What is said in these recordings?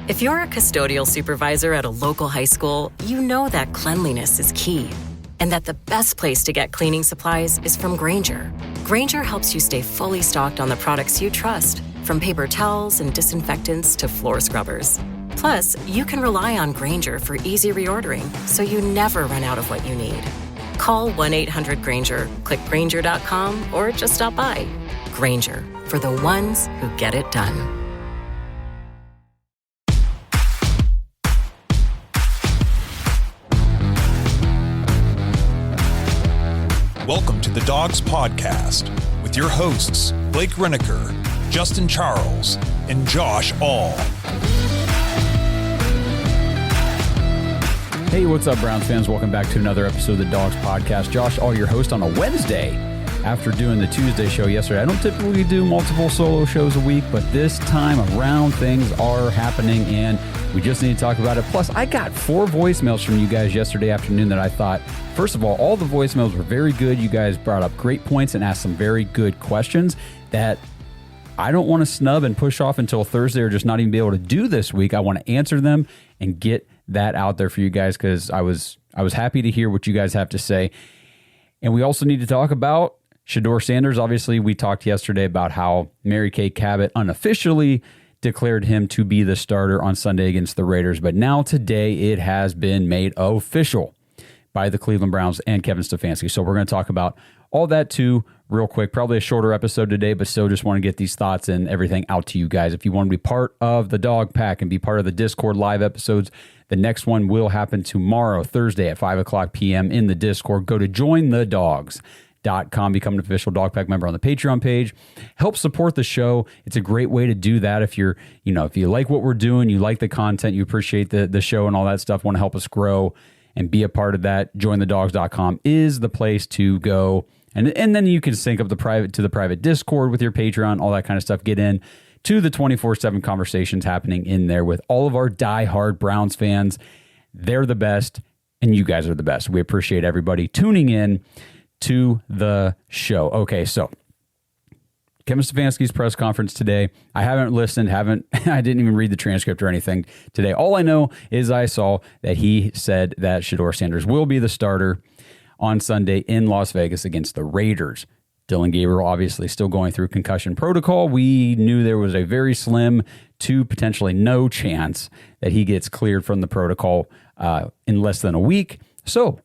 If you're a custodial supervisor at a local high school, you know that cleanliness is key, and that the best place to get cleaning supplies is from Grainger. Grainger helps you stay fully stocked on the products you trust, from paper towels and disinfectants to floor scrubbers. Plus, you can rely on Grainger for easy reordering, so you never run out of what you need. Call 1-800-GRAINGER, click Grainger.com, or just stop by. Grainger, for the ones who get it done. Welcome to the Dogs Podcast with your hosts, Blake Reneker, Justin Charles, and Josh All. Hey, what's up, Browns fans? Welcome back to another episode of the Dogs Podcast. Josh All, your host on a Wednesday after doing the Tuesday show yesterday. I don't typically do multiple solo shows a week, but this time around things are happening and we just need to talk about it. Plus, I got 4 voicemails from you guys yesterday afternoon that I thought, first of all the voicemails were very good. You guys brought up great points and asked some very good questions that I don't want to snub and push off until Thursday or just not even be able to do this week. I want to answer them and get that out there for you guys because I was happy to hear what you guys have to say. And we also need to talk about Shedeur Sanders. Obviously, we talked yesterday about how Mary Kay Cabot unofficially declared him to be the starter on Sunday against the Raiders. But now today it has been made official by the Cleveland Browns and Kevin Stefanski. So we're going to talk about all that too real quick. Probably a shorter episode today, but still just want to get these thoughts and everything out to you guys. If you want to be part of the Dog Pack and be part of the Discord live episodes, the next one will happen tomorrow, Thursday at 5 o'clock p.m. in the Discord. Go to jointhedogs.com, become an official Dog Pack member on the Patreon page. Help support the show. It's a great way to do that. If you're, if you like what we're doing, you like the content, you appreciate the show and all that stuff, want to help us grow and be a part of that, jointhedogs.com is the place to go. And then you can sync up the private Discord with your Patreon, all that kind of stuff. Get in to the 24/7 conversations happening in there with all of our diehard Browns fans. They're the best, and you guys are the best. We appreciate everybody tuning in to the show. Okay, so Kevin Stefanski's press conference today. I haven't listened, I didn't even read the transcript or anything today. All I know is I saw that he said that Shedeur Sanders will be the starter on Sunday in Las Vegas against the Raiders. Dillon Gabriel obviously still going through concussion protocol. We knew there was a very slim to potentially no chance that he gets cleared from the protocol in less than a week. So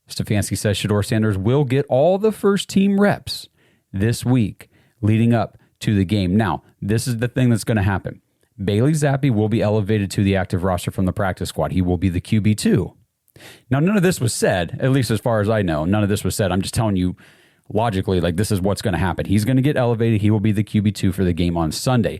Stefanski says Shedeur Sanders will get all the first team reps this week leading up to the game. Now, this is the thing that's going to happen. Bailey Zappi will be elevated to the active roster from the practice squad. He will be the QB2. Now, none of this was said, at least as far as I know. None of this was said. I'm just telling you logically, like, this is what's going to happen. He's going to get elevated. He will be the QB2 for the game on Sunday.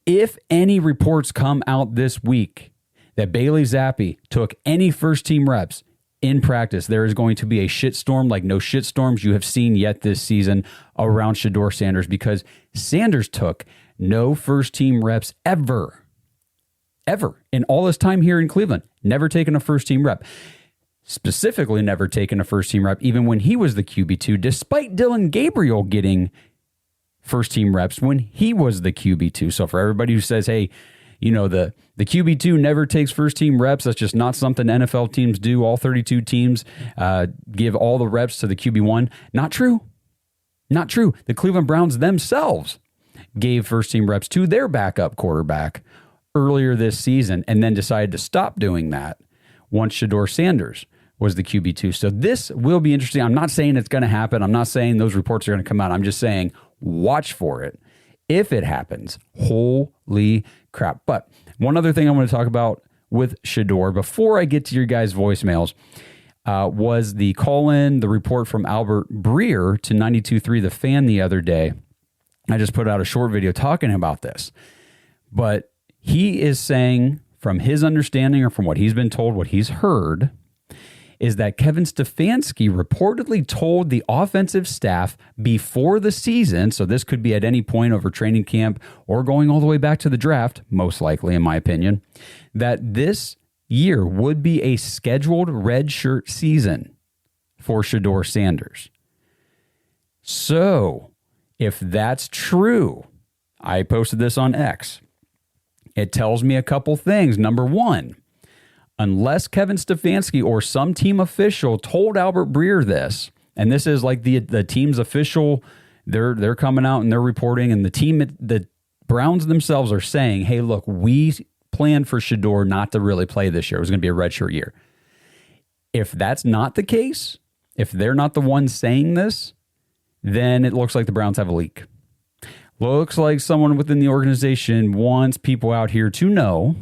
If any reports come out this week that Bailey Zappi took any first team reps in practice, there is going to be a shitstorm like no shitstorms you have seen yet this season around Shedeur Sanders, because Sanders took no first team reps ever in all his time here in Cleveland. Never taken a first team rep. Specifically never taken a first team rep even when he was the QB2, despite Dillon Gabriel getting first team reps when he was the QB2. So for everybody who says, hey, the QB2 never takes first team reps, that's just not something NFL teams do. All 32 teams give all the reps to the QB1. Not true. Not true. The Cleveland Browns themselves gave first team reps to their backup quarterback earlier this season and then decided to stop doing that once Shedeur Sanders was the QB2. So this will be interesting. I'm not saying it's going to happen. I'm not saying those reports are going to come out. I'm just saying watch for it. If it happens, holy crap. But one other thing I want to talk about with Shedeur before I get to your guys' voicemails was the call-in, the report from Albert Breer to 92.3 The Fan the other day. I just put out a short video talking about this. But he is saying, from his understanding or from what he's been told, what he's heard, is that Kevin Stefanski reportedly told the offensive staff before the season, so this could be at any point over training camp or going all the way back to the draft, most likely in my opinion, that this year would be a scheduled redshirt season for Shedeur Sanders. So, if that's true, I posted this on X. It tells me a couple things. Number one, unless Kevin Stefanski or some team official told Albert Breer this, and this is like the team's official, they're coming out and they're reporting, and the Browns themselves are saying, hey, look, we planned for Shedeur not to really play this year. It was going to be a redshirt year. If that's not the case, if they're not the ones saying this, then it looks like the Browns have a leak. Looks like someone within the organization wants people out here to know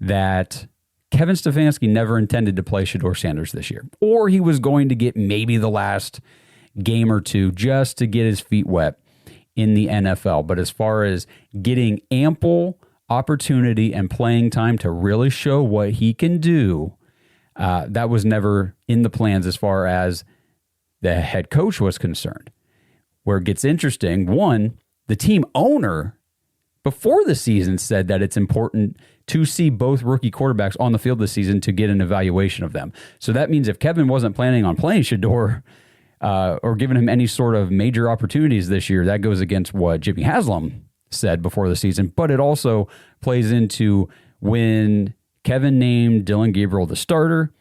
that Kevin Stefanski never intended to play Shedeur Sanders this year, or he was going to get maybe the last game or two just to get his feet wet in the NFL. But as far as getting ample opportunity and playing time to really show what he can do, that was never in the plans as far as the head coach was concerned. Where it gets interesting, one, the team owner before the season said that it's important to see both rookie quarterbacks on the field this season to get an evaluation of them. So that means if Kevin wasn't planning on playing Shedeur or giving him any sort of major opportunities this year, that goes against what Jimmy Haslam said before the season. But it also plays into when Kevin named Dillon Gabriel the starter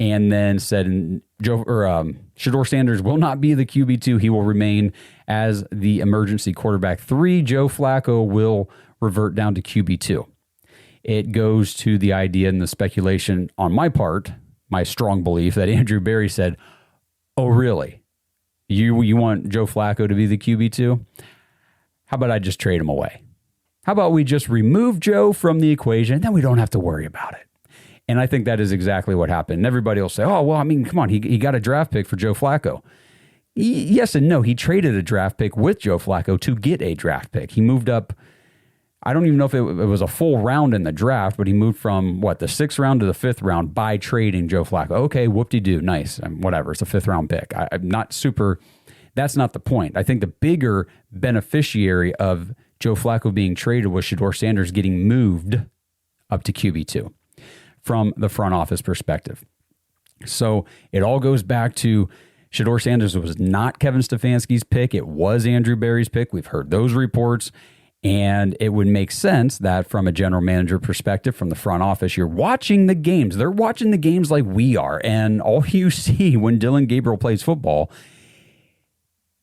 and then said Shedeur Sanders will not be the QB2. He will remain as the emergency quarterback 3. Joe Flacco will revert down to QB2. It goes to the idea and the speculation on my part, my strong belief that Andrew Berry said, oh, really? You want Joe Flacco to be the QB2? How about I just trade him away? How about we just remove Joe from the equation, and then we don't have to worry about it? And I think that is exactly what happened. And everybody will say, oh, well, I mean, come on, he got a draft pick for Joe Flacco. Yes and no. He traded a draft pick with Joe Flacco to get a draft pick. He moved up, I don't even know if it was a full round in the draft, but he moved from, the 6th round to the 5th round by trading Joe Flacco. Okay, whoop-de-doo, nice, whatever. It's a 5th round pick. I'm not super, that's not the point. I think the bigger beneficiary of Joe Flacco being traded was Shedeur Sanders getting moved up to QB2 from the front office perspective. So it all goes back to Shedeur Sanders was not Kevin Stefanski's pick. It was Andrew Berry's pick. We've heard those reports. And it would make sense that from a general manager perspective, from the front office, you're watching the games. They're watching the games like we are. And all you see when Dillon Gabriel plays football,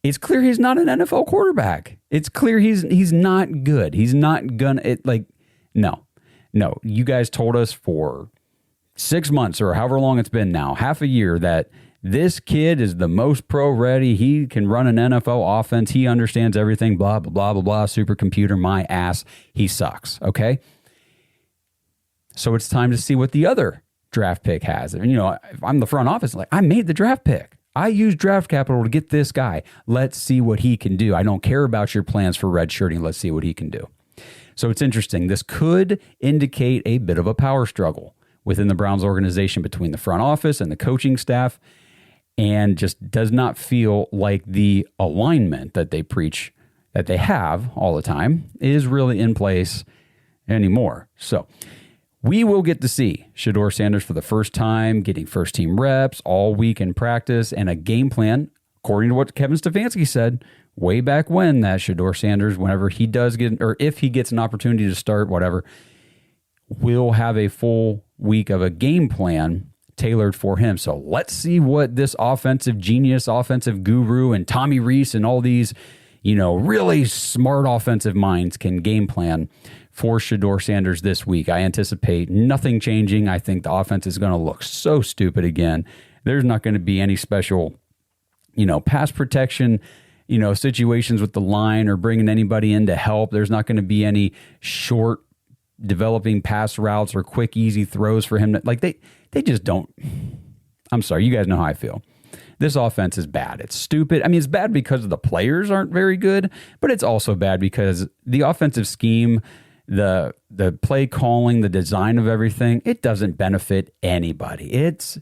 it's clear he's not an NFL quarterback. It's clear he's not good. He's not gonna, no. You guys told us for 6 months or however long it's been now, half a year, that this kid is the most pro ready. He can run an NFL offense. He understands everything, blah, blah, blah, blah, blah, supercomputer, my ass. He sucks, okay? So it's time to see what the other draft pick has. And, if I'm the front office, I made the draft pick. I used draft capital to get this guy. Let's see what he can do. I don't care about your plans for redshirting. Let's see what he can do. So it's interesting. This could indicate a bit of a power struggle within the Browns organization between the front office and the coaching staff, and just does not feel like the alignment that they preach that they have all the time is really in place anymore. So we will get to see Shedeur Sanders for the first time, getting first-team reps all week in practice, and a game plan, according to what Kevin Stefanski said way back when, that Shedeur Sanders, whenever he does get, or if he gets an opportunity to start, whatever, will have a full week of a game plan tailored for him. So let's see what this offensive genius, offensive guru, and Tommy Rees and all these, really smart offensive minds can game plan for Shedeur Sanders this week. I anticipate nothing changing. I think the offense is going to look so stupid again. There's not going to be any special, pass protection, situations with the line or bringing anybody in to help. There's not going to be any short developing pass routes or quick, easy throws for him. They just don't. I'm sorry. You guys know how I feel. This offense is bad. It's stupid. I mean, it's bad because the players aren't very good, but it's also bad because the offensive scheme, the play calling, the design of everything, it doesn't benefit anybody. It's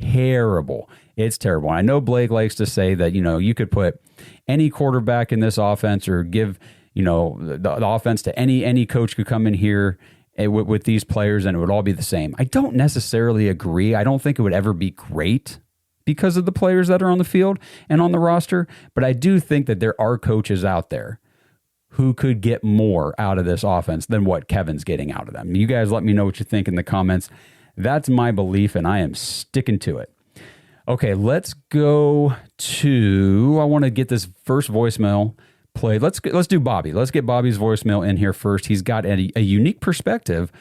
terrible. It's terrible. I know Blake likes to say that, you could put any quarterback in this offense or give, the offense to any coach could come in here with these players and it would all be the same. I don't necessarily agree. I don't think it would ever be great because of the players that are on the field and on the roster, but I do think that there are coaches out there who could get more out of this offense than what Kevin's getting out of them. You guys let me know what you think in the comments. That's my belief, and I am sticking to it. Okay, let's go to, I want to get this first voicemail played. Let's do Bobby. Let's get Bobby's voicemail in here first. He's got a unique perspective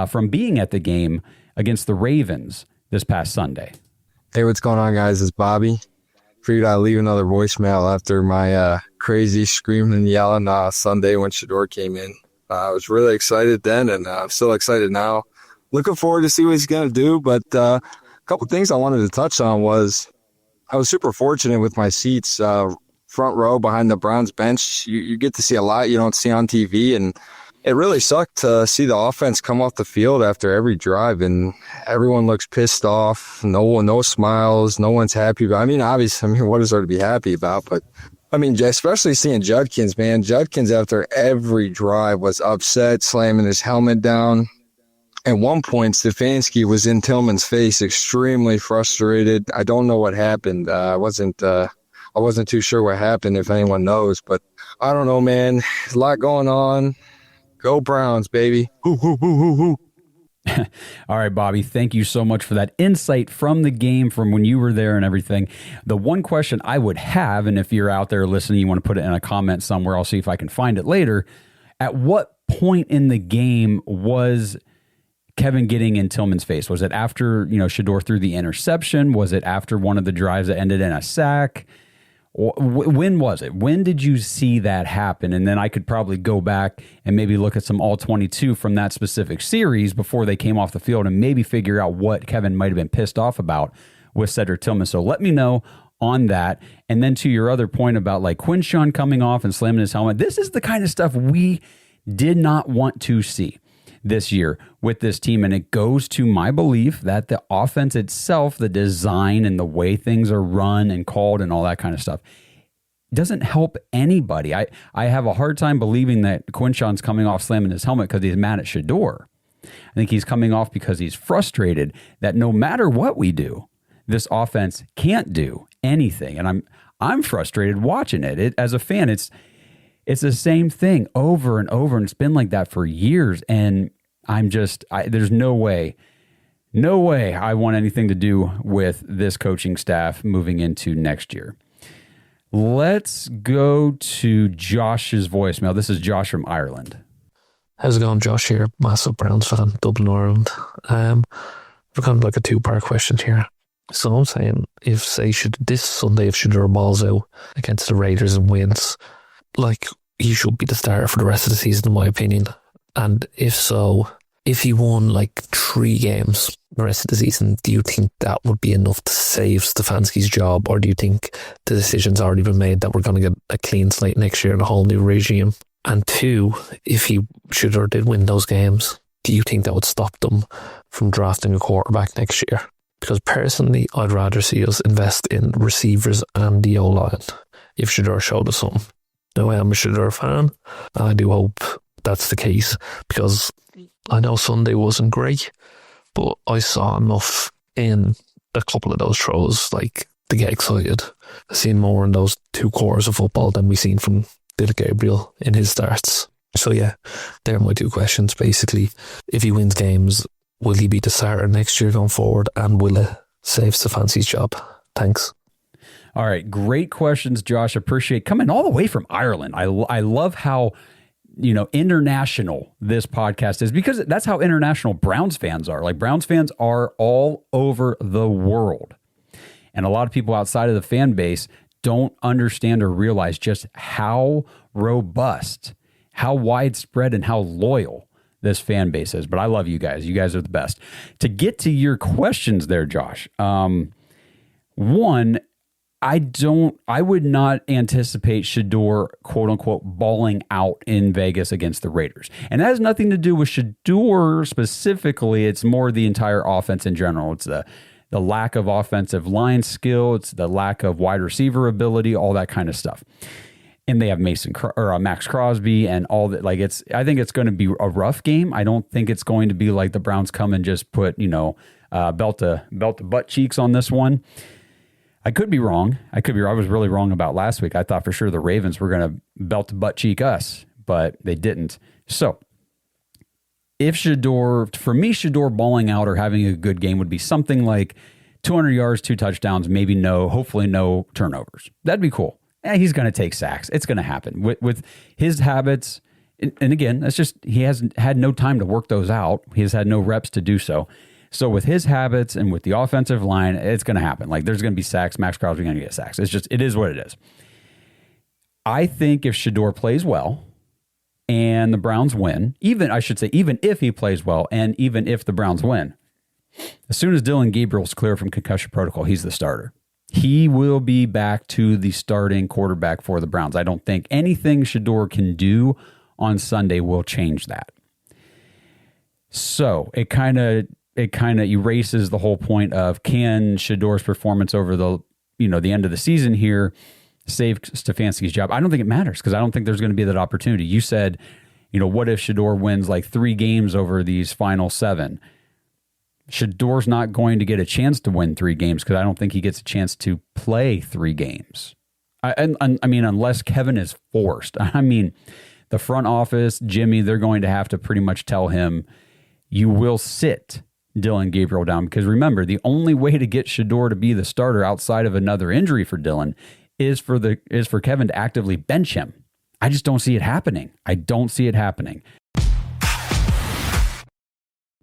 from being at the game against the Ravens this past Sunday. Hey, what's going on, guys? It's Bobby. Figured I'd leave another voicemail after my crazy screaming and yelling Sunday when Shedeur came in. I was really excited then, and I'm still excited now. Looking forward to see what he's going to do, but a couple things I wanted to touch on was I was super fortunate with my seats front row behind the Browns bench. You get to see a lot you don't see on TV, and it really sucked to see the offense come off the field after every drive, and everyone looks pissed off. No smiles. No one's happy. But obviously, what is there to be happy about? But especially seeing Judkins, man. Judkins after every drive was upset, slamming his helmet down. At one point, Stefanski was in Tillman's face, extremely frustrated. I don't know what happened. I wasn't too sure what happened, if anyone knows. But I don't know, man. There's a lot going on. Go Browns, baby. Hoo, hoo, hoo, hoo, hoo. All right, Bobby, thank you so much for that insight from the game, from when you were there and everything. The one question I would have, and if you're out there listening, you want to put it in a comment somewhere, I'll see if I can find it later. At what point in the game was Kevin getting in Tillman's face? Was it after, Shedeur threw the interception? Was it after one of the drives that ended in a sack? When was it? When did you see that happen? And then I could probably go back and maybe look at some all-22 from that specific series before they came off the field and maybe figure out what Kevin might have been pissed off about with Cedric Tillman. So let me know on that. And then to your other point about like Quinshawn coming off and slamming his helmet, this is the kind of stuff we did not want to see this year with this team. And it goes to my belief that the offense itself, the design and the way things are run and called and all that kind of stuff doesn't help anybody. I have a hard time believing that Quinshawn's coming off slamming his helmet because he's mad at Shedeur. I think he's coming off because he's frustrated that no matter what we do, this offense can't do anything. And I'm frustrated watching it. As a fan, it's the same thing over and over, and it's been like that for years. And there's no way I want anything to do with this coaching staff moving into next year. Let's go to Josh's voicemail. This is Josh from Ireland. How's it going, Josh here? Massive Browns fan, Dublin, Ireland. We're kind of like a two-part question here. So I'm saying, this Sunday, if Shedeur balls out against the Raiders and wins, he should be the starter for the rest of the season, in my opinion. And if so, if he won 3 games the rest of the season, do you think that would be enough to save Stefanski's job? Or do you think the decision's already been made that we're going to get a clean slate next year and a whole new regime? And 2, if Shedeur did win those games, do you think that would stop them from drafting a quarterback next year? Because personally, I'd rather see us invest in receivers and the O-line if Shedeur showed us something. Now, I am a Shedeur fan, and I do hope that's the case, because I know Sunday wasn't great, but I saw enough in a couple of those throws to get excited. I've seen more in those 2 quarters of football than we've seen from Dillon Gabriel in his starts. So yeah, they're my 2 questions basically. If he wins games, will he be the starter next year going forward, and will it save Stefanski's job? Thanks. All right, great questions, Josh. Appreciate coming all the way from Ireland. I love how international this podcast is, because that's how international Browns fans are. Browns fans are all over the world. And a lot of people outside of the fan base don't understand or realize just how robust, how widespread, and how loyal this fan base is. But I love you guys. You guys are the best. To get to your questions there, Josh, one, I would not anticipate Shedeur, quote unquote, balling out in Vegas against the Raiders. And that has nothing to do with Shedeur specifically. It's more the entire offense in general. It's the lack of offensive line skill. It's the lack of wide receiver ability, all that kind of stuff. And they have Max Crosby and all that. I think it's going to be a rough game. I don't think it's going to be like the Browns come and just put, belt to butt cheeks on this one. I could be wrong. I was really wrong about last week. I thought for sure the Ravens were going to belt to butt cheek us. but they didn't. So if Shedeur balling out or having a good game would be something like 200 yards, 2 touchdowns, hopefully no turnovers. That'd be cool. He's going to take sacks. It's going to happen with his habits. And again, that's just, he hasn't had no time to work those out. He has had no reps to do so. So with his habits and with the offensive line, it's going to happen. Like, there's going to be sacks. Max Crosby's going to get sacks. It is what it is. I think if Shedeur plays well and the Browns win, even if he plays well and even if the Browns win, as soon as Dillon Gabriel's clear from concussion protocol, he's the starter. He will be back to the starting quarterback for the Browns. I don't think anything Shedeur can do on Sunday will change that. So it kind of erases the whole point of, can Shedeur's performance over the end of the season here save Stefanski's job? I don't think it matters, because I don't think there's going to be that opportunity. You said, what if Shedeur wins like 3 games over these final 7? Shedeur's not going to get a chance to win 3 games, because I don't think he gets a chance to play 3 games. I mean, unless Kevin is forced. I mean, the front office, Jimmy, they're going to have to pretty much tell him, you will sit Dillon Gabriel down, because remember, the only way to get Shedeur to be the starter outside of another injury for Dillon is for Kevin to actively bench him. I just don't see it happening.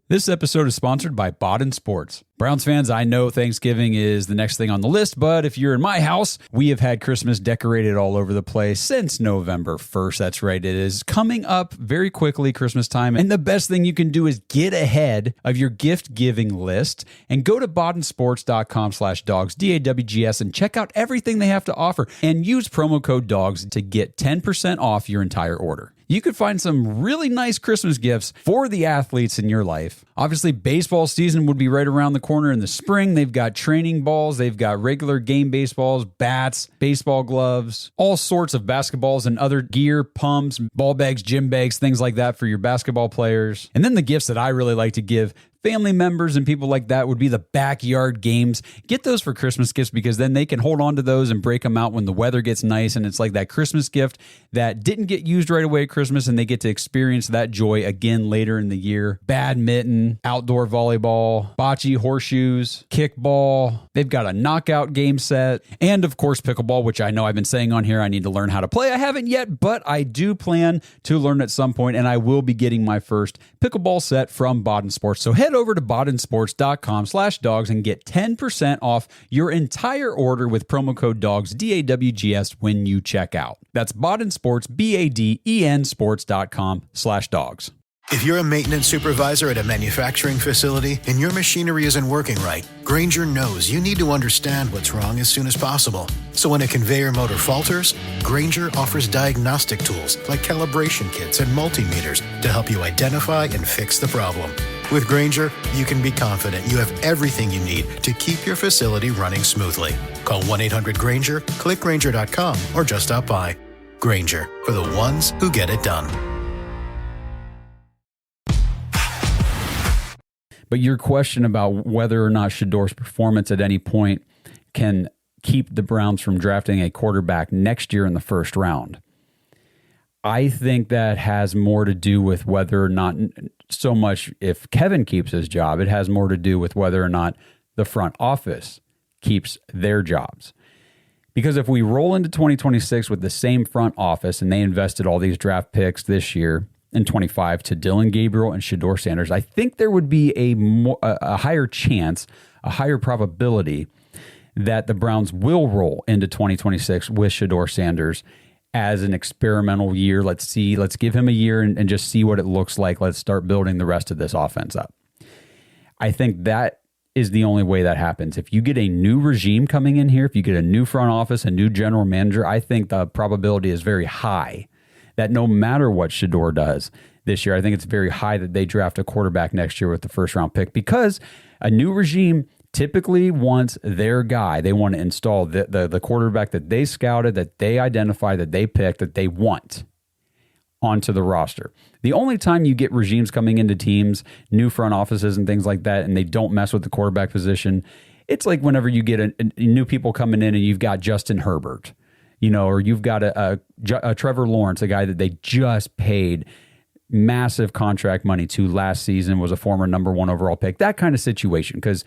This episode is sponsored by Bodden Sports. Browns fans, I know Thanksgiving is the next thing on the list, but if you're in my house, we have had Christmas decorated all over the place since November 1st. That's right. It is coming up very quickly, Christmas time. And the best thing you can do is get ahead of your gift giving list and go to boddensports.com/dogs, DAWGS, and check out everything they have to offer and use promo code DOGS to get 10% off your entire order. You could find some really nice Christmas gifts for the athletes in your life. Obviously, baseball season would be right around the corner in the spring. They've got training balls. They've got regular game baseballs, bats, baseball gloves, all sorts of basketballs and other gear, pumps, ball bags, gym bags, things like that for your basketball players. And then the gifts that I really like to give family members and people like that would be the backyard games. Get those for Christmas gifts, because then they can hold on to those and break them out when the weather gets nice, and it's like that Christmas gift that didn't get used right away at Christmas, and they get to experience that joy again later in the year. Badminton, outdoor volleyball, bocce, horseshoes, kickball. They've got a knockout game set, and of course pickleball, which I know I've been saying on here I need to learn how to play. I haven't yet, but I do plan to learn at some point, and I will be getting my first pickleball set from Bodden Sports. So head over to boddensports.com/dogs and get 10% off your entire order with promo code DOGS, DAWGS, when you check out. That's Bodden Sports, BADEN sports.com/dogs. If you're a maintenance supervisor at a manufacturing facility and your machinery isn't working right, Grainger knows you need to understand what's wrong as soon as possible. So when a conveyor motor falters, Grainger offers diagnostic tools like calibration kits and multimeters to help you identify and fix the problem. With Grainger, you can be confident you have everything you need to keep your facility running smoothly. Call 1-800-GRAINGER, click Grainger.com, or just stop by. Grainger, for the ones who get it done. But your question about whether or not Shedeur's performance at any point can keep the Browns from drafting a quarterback next year in the first round, I think that has more to do with whether or not, so much if Kevin keeps his job, it has more to do with whether or not the front office keeps their jobs. Because if we roll into 2026 with the same front office and they invested all these draft picks this year in 25 to Dillon Gabriel and Shedeur Sanders, I think there would be a higher chance, a higher probability that the Browns will roll into 2026 with Shedeur Sanders as an experimental year. Let's give him a year and just see what it looks like. Let's start building the rest of this offense up. I think that is the only way that happens. If you get a new regime coming in here, if you get a new front office, a new general manager, I think the probability is very high that no matter what Shedeur does this year, I think it's very high that they draft a quarterback next year with the first round pick, because a new regime typically wants their guy. They want to install the quarterback that they scouted, that they identify, that they picked, that they want onto the roster. The only time you get regimes coming into teams, new front offices and things like that, and they don't mess with the quarterback position, it's like whenever you get new people coming in and you've got Justin Herbert. or you've got a Trevor Lawrence, a guy that they just paid massive contract money to last season, was a former number 1 overall pick, that kind of situation. Because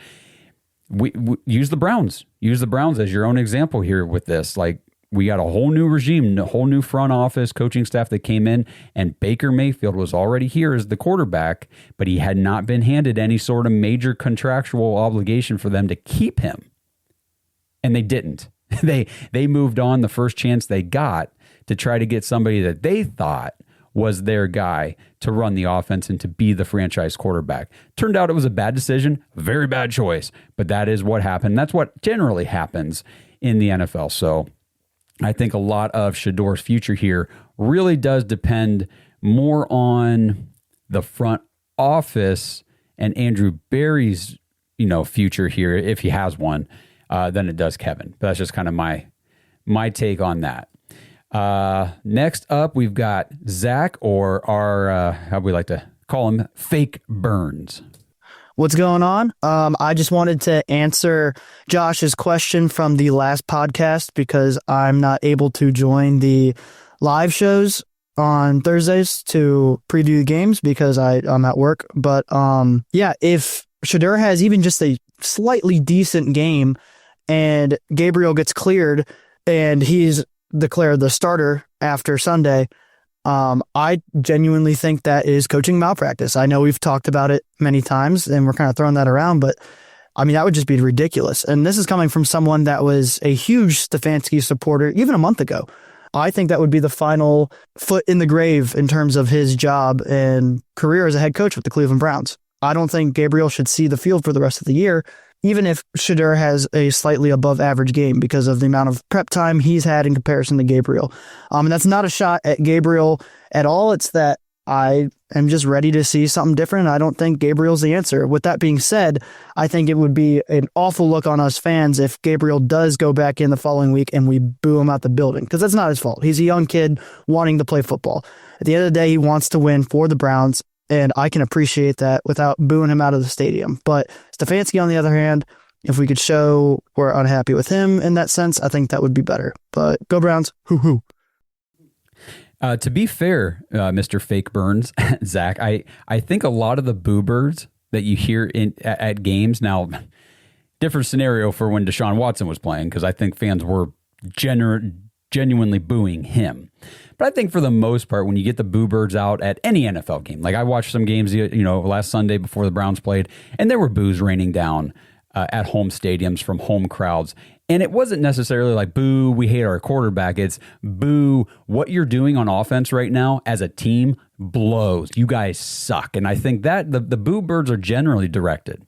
we use the Browns as your own example here with this. Like, we got a whole new regime, a whole new front office, coaching staff that came in, and Baker Mayfield was already here as the quarterback, but he had not been handed any sort of major contractual obligation for them to keep him. And they didn't. They moved on the first chance they got to try to get somebody that they thought was their guy to run the offense and to be the franchise quarterback. Turned out it was a bad decision, a very bad choice, but that is what happened. That's what generally happens in the NFL. So I think a lot of Shedeur's future here really does depend more on the front office and Andrew Berry's, future here, if he has one, than it does Kevin. But that's just kind of my take on that. Next up, we've got Zach, or our, how we like to call him, Fake Burns. What's going on? I just wanted to answer Josh's question from the last podcast because I'm not able to join the live shows on Thursdays to preview the games because I'm at work. But if Shedeur has even just a slightly decent game and Gabriel gets cleared and he's declared the starter after Sunday, I genuinely think that is coaching malpractice. I know we've talked about it many times and we're kind of throwing that around, but I mean, that would just be ridiculous. And this is coming from someone that was a huge Stefanski supporter even a month ago. I think that would be the final foot in the grave in terms of his job and career as a head coach with the Cleveland Browns. I don't think Gabriel should see the field for the rest of the year, even if Shedeur has a slightly above average game because of the amount of prep time he's had in comparison to Gabriel. And that's not a shot at Gabriel at all. It's that I am just ready to see something different. I don't think Gabriel's the answer. With that being said, I think it would be an awful look on us fans if Gabriel does go back in the following week and we boo him out the building, because that's not his fault. He's a young kid wanting to play football. At the end of the day, he wants to win for the Browns, and I can appreciate that without booing him out of the stadium. But Stefanski, on the other hand, if we could show we're unhappy with him in that sense, I think that would be better. But go Browns. Hoo-hoo. To be fair, Mr. Fake Burns, Zach, I think a lot of the boo birds that you hear at games now, different scenario for when Deshaun Watson was playing, because I think fans were genuinely booing him. But I think for the most part, when you get the boo birds out at any NFL game, like I watched some games, last Sunday before the Browns played, and there were boos raining down at home stadiums from home crowds. And it wasn't necessarily like, boo, we hate our quarterback. It's, boo, what you're doing on offense right now as a team blows. You guys suck. And I think that the boo birds are generally directed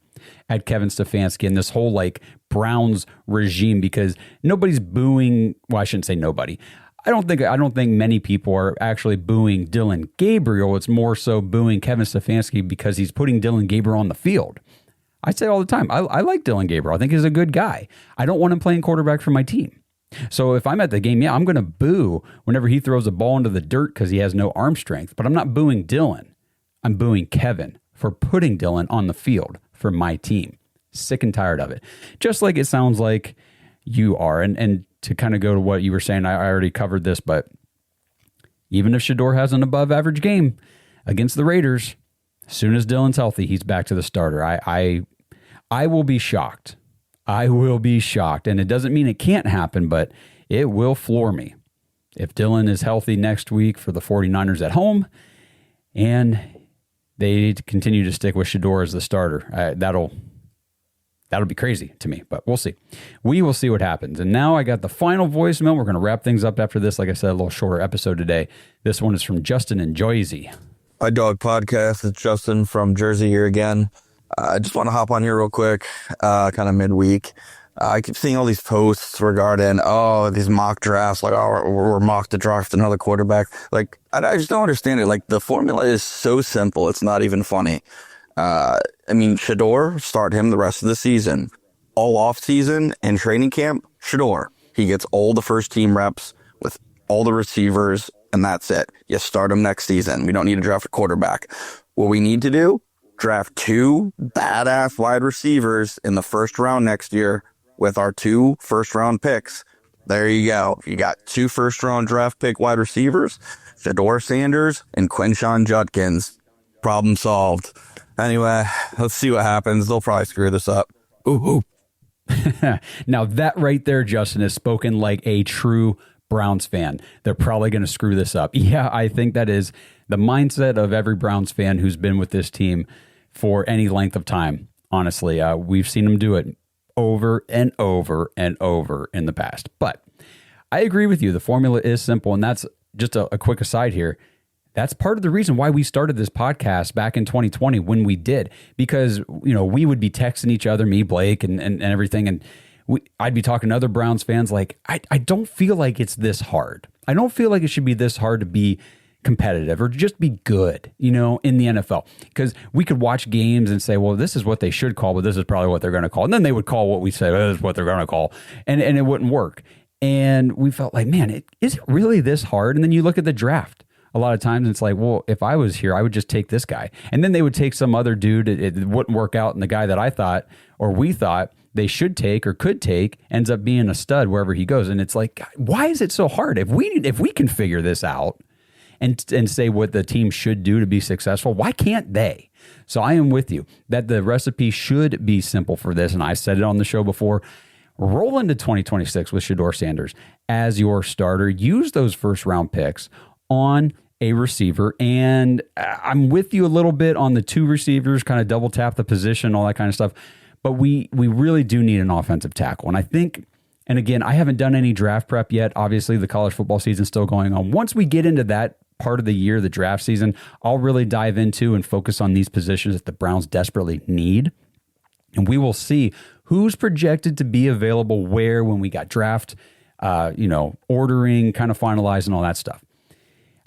at Kevin Stefanski and this whole like Browns regime, because nobody's booing. Well, I shouldn't say nobody. I don't think many people are actually booing Dillon Gabriel. It's more so booing Kevin Stefanski because he's putting Dillon Gabriel on the field. I say it all the time. I like Dillon Gabriel. I think he's a good guy. I don't want him playing quarterback for my team. So if I'm at the game, I'm going to boo whenever he throws a ball into the dirt because he has no arm strength. But I'm not booing Dillon. I'm booing Kevin for putting Dillon on the field for my team. Sick and tired of it. Just like it sounds like you are. And to kind of go to what you were saying, I already covered this, but even if Shedeur has an above average game against the Raiders, as soon as Dillon's healthy, he's back to the starter. I will be shocked. I will be shocked. And it doesn't mean it can't happen, but it will floor me if Dillon is healthy next week for the 49ers at home and they continue to stick with Shedeur as the starter. That'll be crazy to me, but we'll see. We will see what happens. And now I got the final voicemail. We're going to wrap things up after this. Like I said, a little shorter episode today. This one is from Justin in Jersey. Hi, Dog Podcast. It's Justin from Jersey here again. I just want to hop on here real quick, kind of midweek. I keep seeing all these posts regarding, these mock drafts, like, we're mocked to draft another quarterback. Like, I just don't understand it. Like, the formula is so simple. It's not even funny. Shedeur, start him the rest of the season. All off season and training camp, Shedeur. He gets all the first team reps with all the receivers, and that's it. You start him next season. We don't need to draft a quarterback. What we need to do, draft 2 badass wide receivers in the first round next year with our 2 first round picks, There you go. You got 2 first-round draft pick wide receivers, Shedeur Sanders and Quinshon Judkins. Problem solved. Anyway, let's see what happens. They'll probably screw this up. Ooh. Now that right there, Justin, is spoken like a true Browns fan. They're probably going to screw this up. Yeah, I think that is the mindset of every Browns fan who's been with this team for any length of time. Honestly, we've seen them do it over and over and over in the past. But I agree with you. The formula is simple. And that's just a quick aside here. That's part of the reason why we started this podcast back in 2020 when we did, because, we would be texting each other, me, Blake, and everything. And I'd be talking to other Browns fans like, I don't feel like it's this hard. I don't feel like it should be this hard to be competitive or just be good, in the NFL, because we could watch games and say, well, this is what they should call, but this is probably what they're going to call. And then they would call what we say, this is what they're going to call. And it wouldn't work. And we felt like, man, is it really this hard? And then you look at the draft. A lot of times it's like, well, if I was here, I would just take this guy. And then they would take some other dude. It wouldn't work out. And the guy that I thought, or we thought they should take or could take, ends up being a stud wherever he goes. And it's like, why is it so hard? If we can figure this out and say what the team should do to be successful, why can't they? So I am with you that the recipe should be simple for this. And I said it on the show before. Roll into 2026 with Shedeur Sanders as your starter. Use those first round picks on a receiver. And I'm with you a little bit on the 2 receivers, kind of double tap the position, all that kind of stuff. But we really do need an offensive tackle. And I think, and again, I haven't done any draft prep yet. Obviously, the college football season's still going on. Once we get into that part of the year, the draft season, I'll really dive into and focus on these positions that the Browns desperately need. And we will see who's projected to be available where when we got draft, ordering, kind of finalized and all that stuff.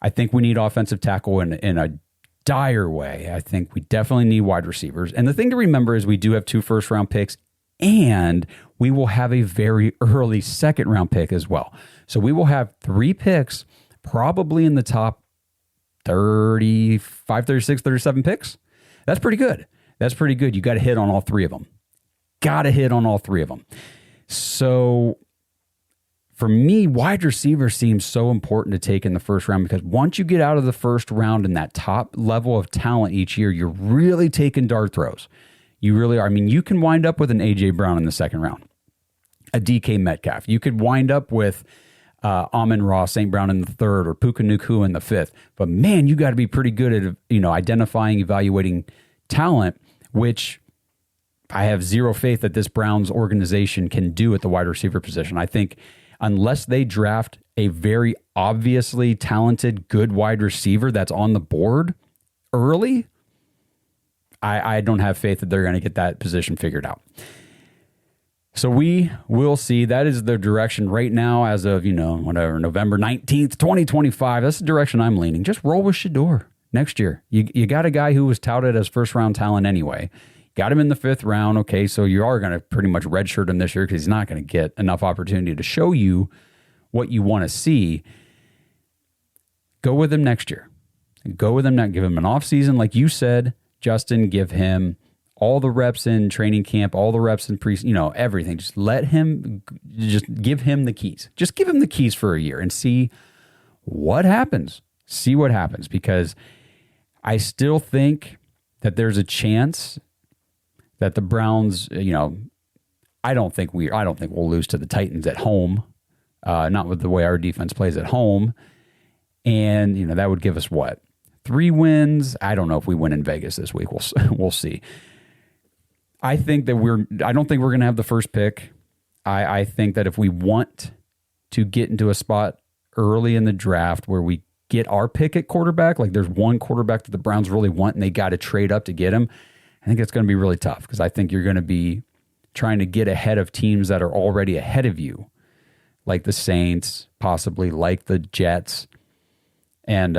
I think we need offensive tackle in a dire way. I think we definitely need wide receivers. And the thing to remember is we do have 2 first-round picks, and we will have a very early second-round pick as well. So we will have 3 picks, probably in the top 35, 36, 37 picks. That's pretty good. You got to hit on all 3 of them. So for me, wide receiver seems so important to take in the first round, because once you get out of the first round in that top level of talent each year, you're really taking dart throws. You really are. I mean, you can wind up with an A.J. Brown in the second round, a DK Metcalf. You could wind up with Amon-Ra St. Brown in the third, or Puka Nacua in the fifth. But man, you got to be pretty good at identifying, evaluating talent, which I have zero faith that this Browns organization can do at the wide receiver position. I think unless they draft a very obviously talented, good wide receiver that's on the board early, I don't have faith that they're going to get that position figured out. So we will see. That is the direction right now as of, November 19th, 2025. That's the direction I'm leaning. Just roll with Shedeur next year. You got a guy who was touted as first-round talent anyway. Got him in the 5th round. Okay, so you are going to pretty much redshirt him this year because he's not going to get enough opportunity to show you what you want to see. Go with him next year. Go with him now. Give him an offseason, like you said, Justin. Give him all the reps in training camp, all the reps in everything. Just give him the keys. Just give him the keys for a year and see what happens. See what happens, because I still think that there's a chance that the Browns, I don't think we'll lose to the Titans at home, not with the way our defense plays at home. And, that would give us 3 wins. I don't know if we win in Vegas this week. We'll see. I don't think we're going to have the first pick. I think that if we want to get into a spot early in the draft where we get our pick at quarterback, like there's one quarterback that the Browns really want and they got to trade up to get him, I think it's going to be really tough, because I think you're going to be trying to get ahead of teams that are already ahead of you, like the Saints, possibly like the Jets, and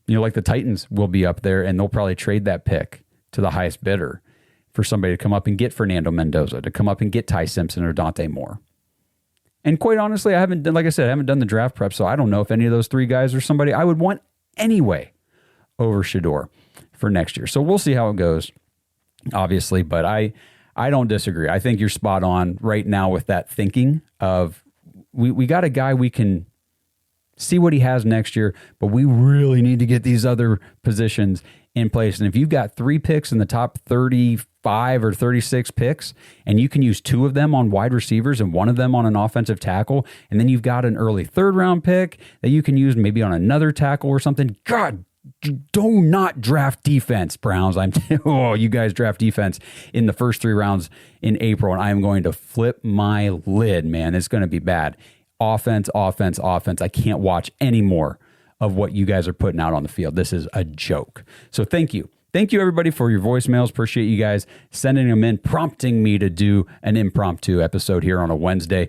like the Titans will be up there, and they'll probably trade that pick to the highest bidder for somebody to come up and get Fernando Mendoza, to come up and get Ty Simpson or Dante Moore. And quite honestly, I haven't done the draft prep, so I don't know if any of those 3 guys are somebody I would want anyway over Shedeur for next year. So we'll see how it goes, obviously, but I don't disagree. I think you're spot on right now with that thinking of we got a guy we can see what he has next year, but we really need to get these other positions in place. And if you've got 3 picks in the top 35 or 36 picks, and you can use 2 of them on wide receivers and 1 of them on an offensive tackle, and then you've got an early 3rd round pick that you can use maybe on another tackle or something, God, do not draft defense, Browns. You guys draft defense in the first 3 rounds in April, and I am going to flip my lid, man. It's going to be bad. Offense. I can't watch any more of what you guys are putting out on the field. This is a joke. So thank you. Thank you, everybody, for your voicemails. Appreciate you guys sending them in, prompting me to do an impromptu episode here on a Wednesday.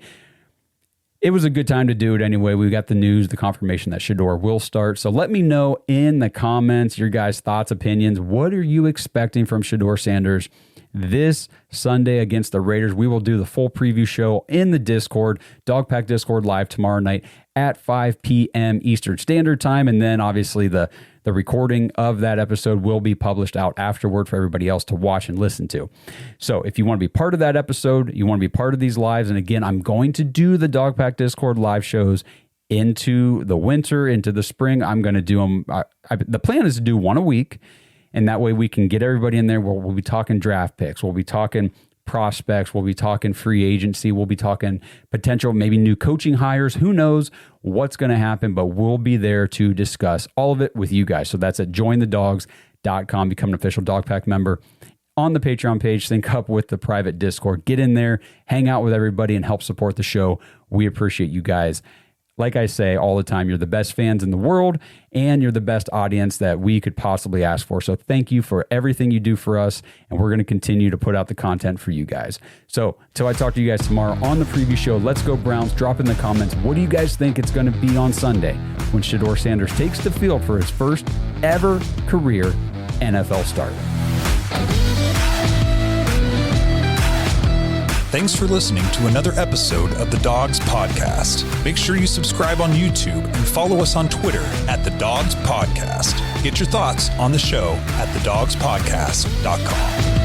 It was a good time to do it anyway. We got the news, the confirmation that Shedeur will start. So let me know in the comments your guys' thoughts, opinions. What are you expecting from Shedeur Sanders this Sunday against the Raiders? We will do the full preview show in the Discord, Dogpack Discord, live tomorrow night at 5 p.m. Eastern Standard Time. And then obviously the recording of that episode will be published out afterward for everybody else to watch and listen to. So if you want to be part of that episode, you want to be part of these lives, and again, I'm going to do the Dogpack Discord live shows into the winter, into the spring. I'm going to do them. The plan is to do 1 a week, and that way we can get everybody in there. We'll be talking draft picks. We'll be talking prospects. We'll be talking free agency. We'll be talking potential, maybe new coaching hires. Who knows what's going to happen, but we'll be there to discuss all of it with you guys. So that's at jointhedogs.com. Become an official Dogpack member on the Patreon page. Sync up with the private Discord. Get in there, hang out with everybody, and help support the show. We appreciate you guys. Like I say all the time, you're the best fans in the world, and you're the best audience that we could possibly ask for. So thank you for everything you do for us, and we're going to continue to put out the content for you guys. So until I talk to you guys tomorrow on the preview show, let's go Browns. Drop in the comments, what do you guys think it's going to be on Sunday when Shedeur Sanders takes the field for his first ever career NFL start? Thanks for listening to another episode of the Dogs Podcast. Make sure you subscribe on YouTube and follow us on Twitter at the Dogs Podcast. Get your thoughts on the show at thedogspodcast.com.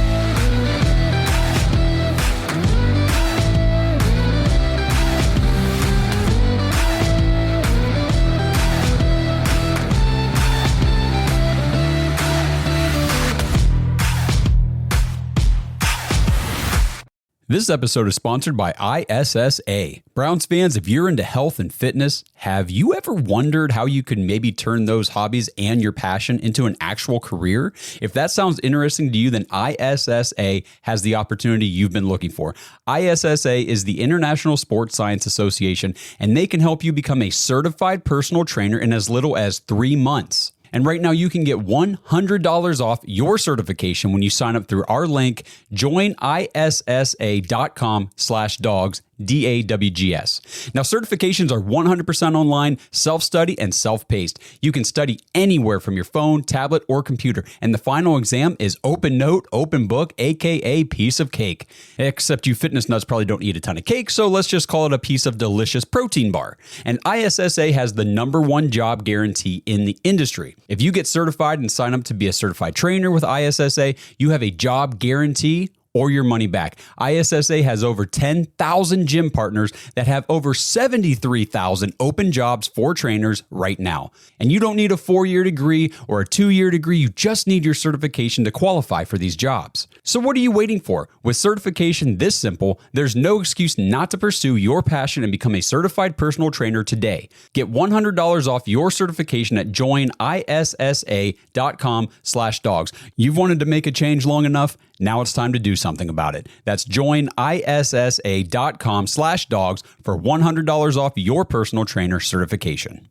This episode is sponsored by ISSA. Browns fans, if you're into health and fitness, have you ever wondered how you could maybe turn those hobbies and your passion into an actual career? If that sounds interesting to you, then ISSA has the opportunity you've been looking for. ISSA is the International Sports Science Association, and they can help you become a certified personal trainer in as little as 3 months. And right now you can get $100 off your certification when you sign up through our link, joinissa.com/dogs, DAWGS. Now, certifications are 100% online, self-study, and self-paced. You can study anywhere from your phone, tablet, or computer. And the final exam is open note, open book, aka piece of cake. Except you fitness nuts probably don't eat a ton of cake, so let's just call it a piece of delicious protein bar. And ISSA has the #1 job guarantee in the industry. If you get certified and sign up to be a certified trainer with ISSA, you have a job guarantee or your money back. ISSA has over 10,000 gym partners that have over 73,000 open jobs for trainers right now. And you don't need a 4-year degree or a 2-year degree. You just need your certification to qualify for these jobs. So what are you waiting for? With certification this simple, there's no excuse not to pursue your passion and become a certified personal trainer today. Get $100 off your certification at joinissa.com/dogs. You've wanted to make a change long enough. Now it's time to do something about it. That's joinissa.com/dogs for $100 off your personal trainer certification.